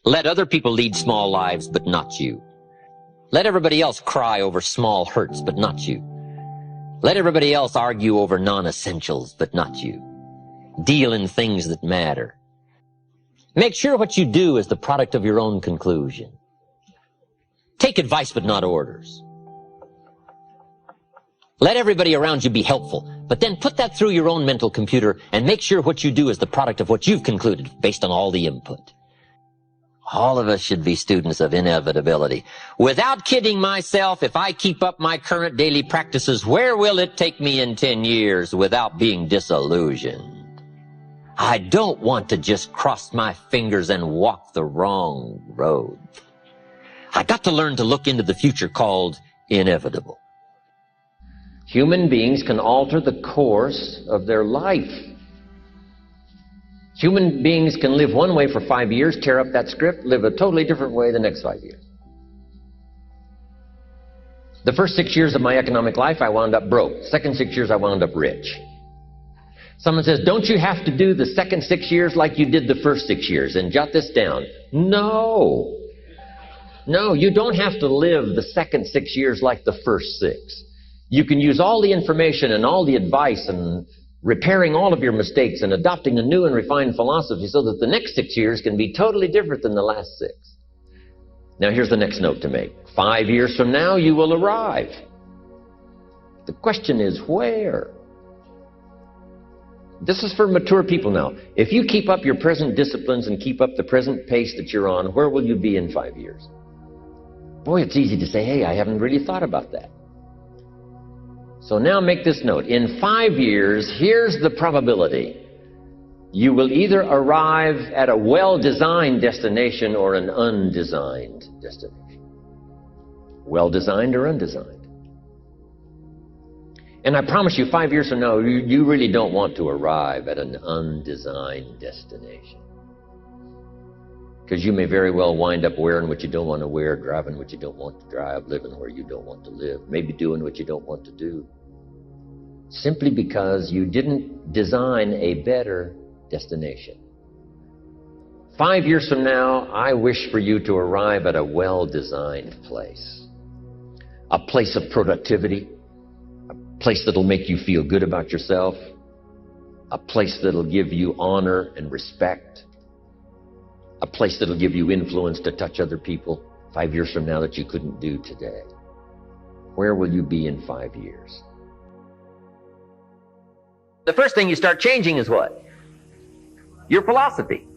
Let other people lead small lives, but not you. Let everybody else cry over small hurts, but not you. Let everybody else argue over non-essentials, but not you. Deal in things that matter. Make sure what you do is the product of your own conclusion. Take advice, but not orders. Let everybody around you be helpful, but then put that through your own mental computer and make sure what you do is the product of what you've concluded based on all the input. All of us should be students of inevitability. Without kidding myself, if I keep up my current daily practices, where will it take me in 10 years without being disillusioned? I don't want to just cross my fingers and walk the wrong road. I got to learn to look into the future called inevitable. Human beings can alter the course of their life. Human beings can live one way for 5 years, tear up that script, live a totally different way the next 5 years. The first 6 years of my economic life, I wound up broke. Second 6 years, I wound up rich. Someone says, don't you have to do the second 6 years like you did the first 6 years? And jot this down. No. No, you don't have to live the second 6 years like the first 6. You can use all the information and all the advice and repairing all of your mistakes and adopting a new and refined philosophy so that the next 6 years can be totally different than the last 6. Now here's the next note to make. 5 years from now, you will arrive. The question is where? This is for mature people now. If you keep up your present disciplines and keep up the present pace that you're on, where will you be in 5 years? Boy, it's easy to say, hey, I haven't really thought about that. So now make this note. In 5 years, here's the probability. You will either arrive at a well-designed destination or an undesigned destination. Well-designed or undesigned. And I promise you, 5 years from now, you really don't want to arrive at an undesigned destination. Because you may very well wind up wearing what you don't want to wear, driving what you don't want to drive, living where you don't want to live, maybe doing what you don't want to do. Simply because you didn't design a better destination. 5 years from now, I wish for you to arrive at a well-designed place. A place of productivity, a place that'll make you feel good about yourself, a place that'll give you honor and respect, a place that'll give you influence to touch other people 5 years from now that you couldn't do today. Where will you be in 5 years? The first thing you start changing is what? Your philosophy.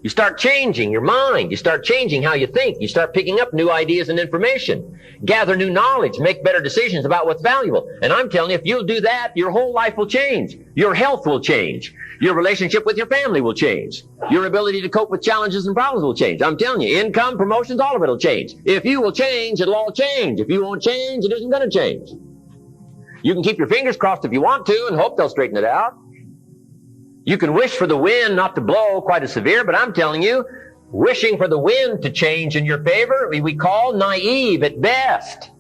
You start changing your mind. You start changing how you think. You start picking up new ideas and information. Gather new knowledge. Make better decisions about what's valuable. And I'm telling you, if you'll do that, your whole life will change. Your health will change. Your relationship with your family will change. Your ability to cope with challenges and problems will change. I'm telling you, income, promotions, all of it will change. If you will change, it'll all change. If you won't change, it isn't going to change. You can keep your fingers crossed if you want to and hope they'll straighten it out. You can wish for the wind not to blow quite as severe, but I'm telling you, wishing for the wind to change in your favor, we call naive at best.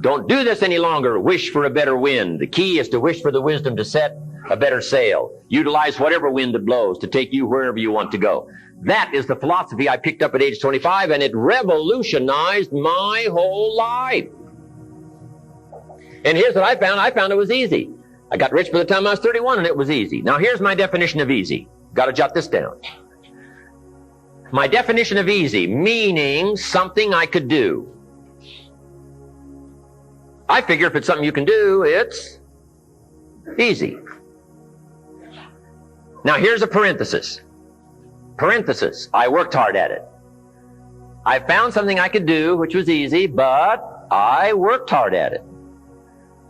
Don't do this any longer. Wish for a better wind. The key is to wish for the wisdom to set a better sail. Utilize whatever wind that blows to take you wherever you want to go. That is the philosophy I picked up at age 25, and it revolutionized my whole life. And here's what I found. I found it was easy. I got rich by the time I was 31, and it was easy. Now, here's my definition of easy. Got to jot this down. My definition of easy, meaning something I could do. I figure if it's something you can do, it's easy. Now, here's a parenthesis. Parenthesis. I worked hard at it. I found something I could do, which was easy, but I worked hard at it.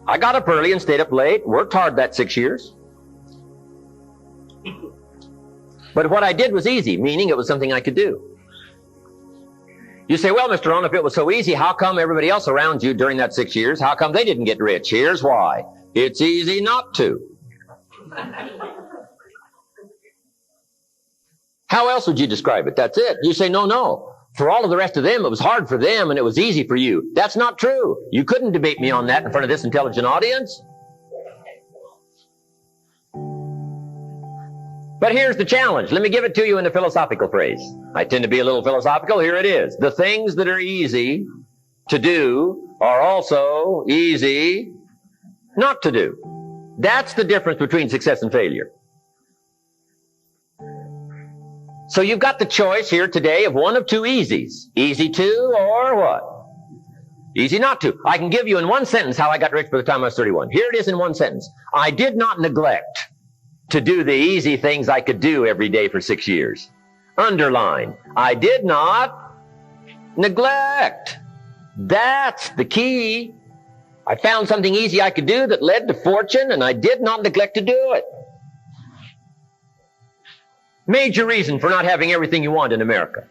I got up early and stayed up late, worked hard that 6 years. But what I did was easy, meaning it was something I could do. You say, well, Mr. Rohn, if it was so easy, how come everybody else around you during that 6 years, how come they didn't get rich? Here's why. It's easy not to. How else would you describe it? That's it. You say, no. For all of the rest of them, it was hard for them and it was easy for you. That's not true. You couldn't debate me on that in front of this intelligent audience. But here's the challenge. Let me give it to you in a philosophical phrase. I tend to be a little philosophical. Here it is. The things that are easy to do are also easy not to do. That's the difference between success and failure. So you've got the choice here today of one of two easies. Easy to or what? Easy not to. I can give you in one sentence how I got rich by the time I was 31. Here it is in one sentence. I did not neglect to do the easy things I could do every day for 6 years. Underline. I did not neglect. That's the key. I found something easy I could do that led to fortune, and I did not neglect to do it. Major reason for not having everything you want in America.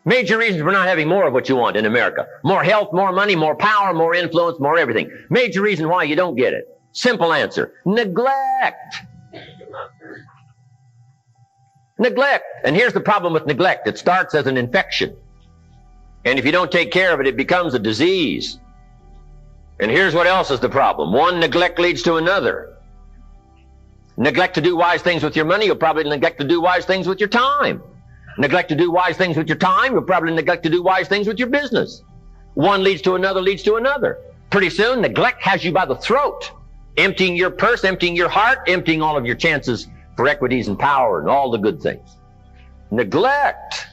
Major reason for not having more of what you want in America. More health, more money, more power, more influence, more everything. Major reason why you don't get it. Simple answer. Neglect. Neglect. And here's the problem with neglect. It starts as an infection. And if you don't take care of it, it becomes a disease. And here's what else is the problem. One neglect leads to another. Neglect to do wise things with your money, you'll probably neglect to do wise things with your time. Neglect to do wise things with your time, you'll probably neglect to do wise things with your business. One leads to another, leads to another. Pretty soon, neglect has you by the throat, emptying your purse, emptying your heart, emptying all of your chances for equities and power and all the good things. Neglect.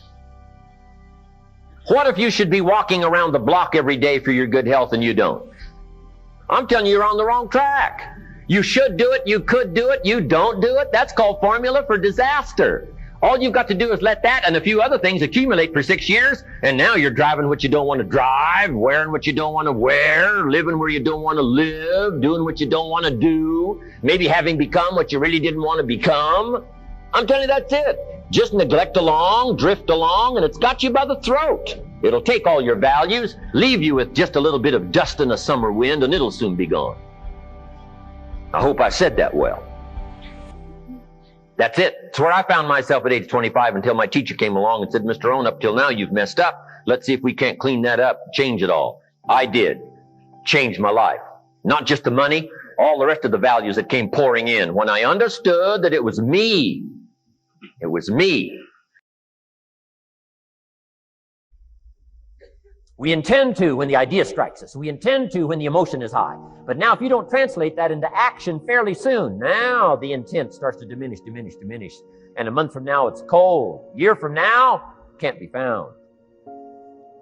What if you should be walking around the block every day for your good health and you don't? I'm telling you, you're on the wrong track. You should do it, you could do it, you don't do it. That's called formula for disaster. All you've got to do is let that and a few other things accumulate for 6 years, and now you're driving what you don't want to drive, wearing what you don't want to wear, living where you don't want to live, doing what you don't want to do, maybe having become what you really didn't want to become. I'm telling you, that's it. Just neglect along, drift along, and it's got you by the throat. It'll take all your values, leave you with just a little bit of dust in a summer wind, and it'll soon be gone. I hope I said that well. That's it. It's where I found myself at age 25 until my teacher came along and said, Mr. Rohn, up till now you've messed up. Let's see if we can't clean that up, change it all. I did. Changed my life. Not just the money, all the rest of the values that came pouring in when I understood that it was me. It was me. We intend to when the idea strikes us. We intend to when the emotion is high. But now if you don't translate that into action fairly soon, now the intent starts to diminish. And a month from now it's cold. A year from now, can't be found.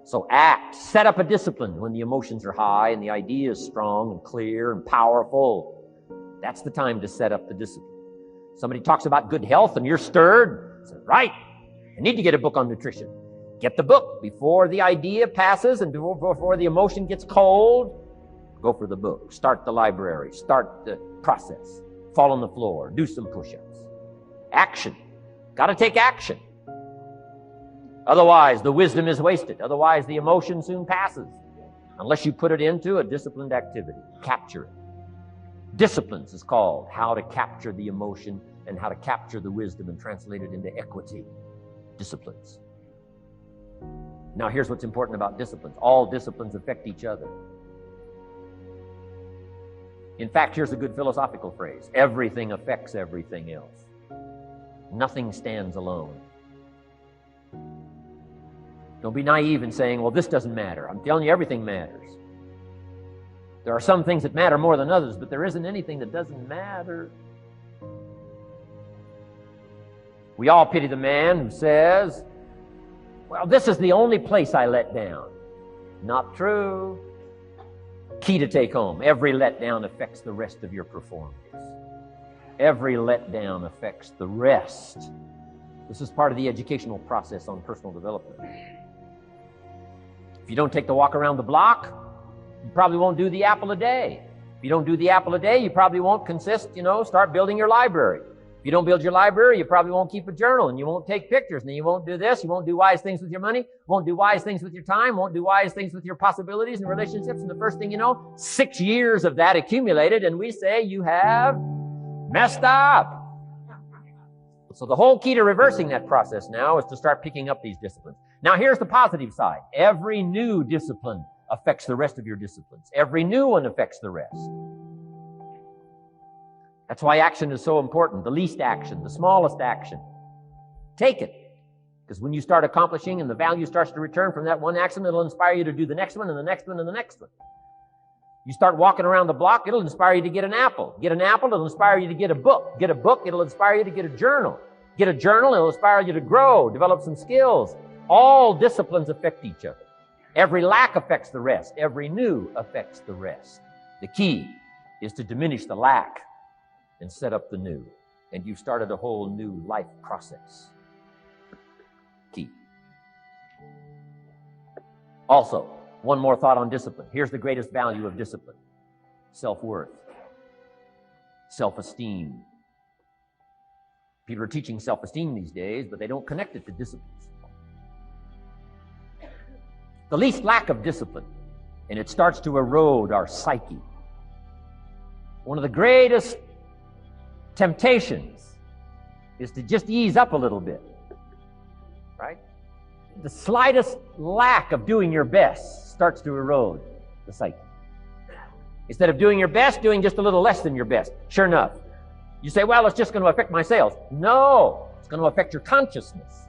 So act. Set up a discipline when the emotions are high and the idea is strong and clear and powerful. That's the time to set up the discipline. Somebody talks about good health and you're stirred. Say, right, I need to get a book on nutrition. Get the book before the idea passes and before the emotion gets cold. Go for the book. Start the library. Start the process. Fall on the floor. Do some push-ups. Action. Got to take action. Otherwise, the wisdom is wasted. Otherwise, the emotion soon passes. Unless you put it into a disciplined activity. Capture it. Disciplines is called how to capture the emotion and how to capture the wisdom and translate it into equity. Disciplines. Now, here's what's important about disciplines. All disciplines affect each other. In fact, here's a good philosophical phrase. Everything affects everything else. Nothing stands alone. Don't be naive in saying, well, this doesn't matter. I'm telling you, everything matters. There are some things that matter more than others, but there isn't anything that doesn't matter. We all pity the man who says, well, this is the only place I let down. Not true. Key to take home. Every letdown affects the rest of your performance. Every letdown affects the rest. This is part of the educational process on personal development. If you don't take the walk around the block, you probably won't do the apple a day. If you don't do the apple a day, you probably won't start building your library. If you don't build your library, you probably won't keep a journal, and you won't take pictures, and you won't do this, you won't do wise things with your money, won't do wise things with your time, won't do wise things with your possibilities and relationships, and the first thing you know, 6 years of that accumulated, and we say you have messed up. So the whole key to reversing that process now is to start picking up these disciplines. Now here's the positive side. Every new discipline affects the rest of your disciplines. Every new one affects the rest. That's why action is so important. The least action, the smallest action. Take it. Because when you start accomplishing and the value starts to return from that one action, it'll inspire you to do the next one and the next one and the next one. You start walking around the block, it'll inspire you to get an apple. Get an apple, it'll inspire you to get a book. Get a book, it'll inspire you to get a journal. Get a journal, it'll inspire you to grow, develop some skills. All disciplines affect each other. Every lack affects the rest. Every new affects the rest. The key is to diminish the lack and set up the new. And you've started a whole new life process. Key. Also, one more thought on discipline. Here's the greatest value of discipline. Self-worth. Self-esteem. People are teaching self-esteem these days, but they don't connect it to disciplines. The least lack of discipline, and it starts to erode our psyche. One of the greatest temptations is to just ease up a little bit, right? The slightest lack of doing your best starts to erode the psyche. Instead of doing your best, doing just a little less than your best. Sure enough, you say, well, it's just going to affect my sales. No, it's going to affect your consciousness.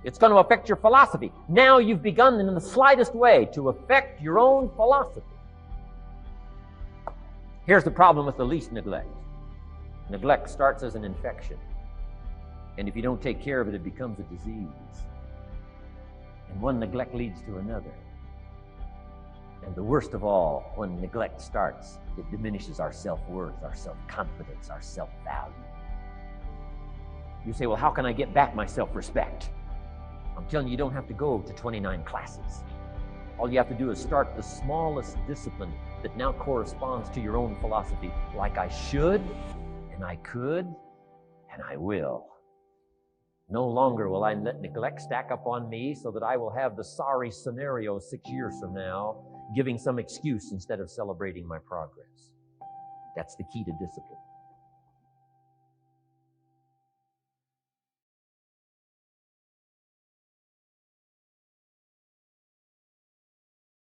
It's going to affect your philosophy. Now you've begun in the slightest way to affect your own philosophy. Here's the problem with the least neglect. Neglect starts as an infection. And if you don't take care of it, it becomes a disease. And one neglect leads to another. And the worst of all, when neglect starts, it diminishes our self-worth, our self-confidence, our self-value. You say, well, how can I get back my self-respect? I'm telling you, you don't have to go to 29 classes. All you have to do is start the smallest discipline that now corresponds to your own philosophy. Like I should, and I could, and I will. No longer will I let neglect stack up on me so that I will have the sorry scenario 6 years from now, giving some excuse instead of celebrating my progress. That's the key to discipline.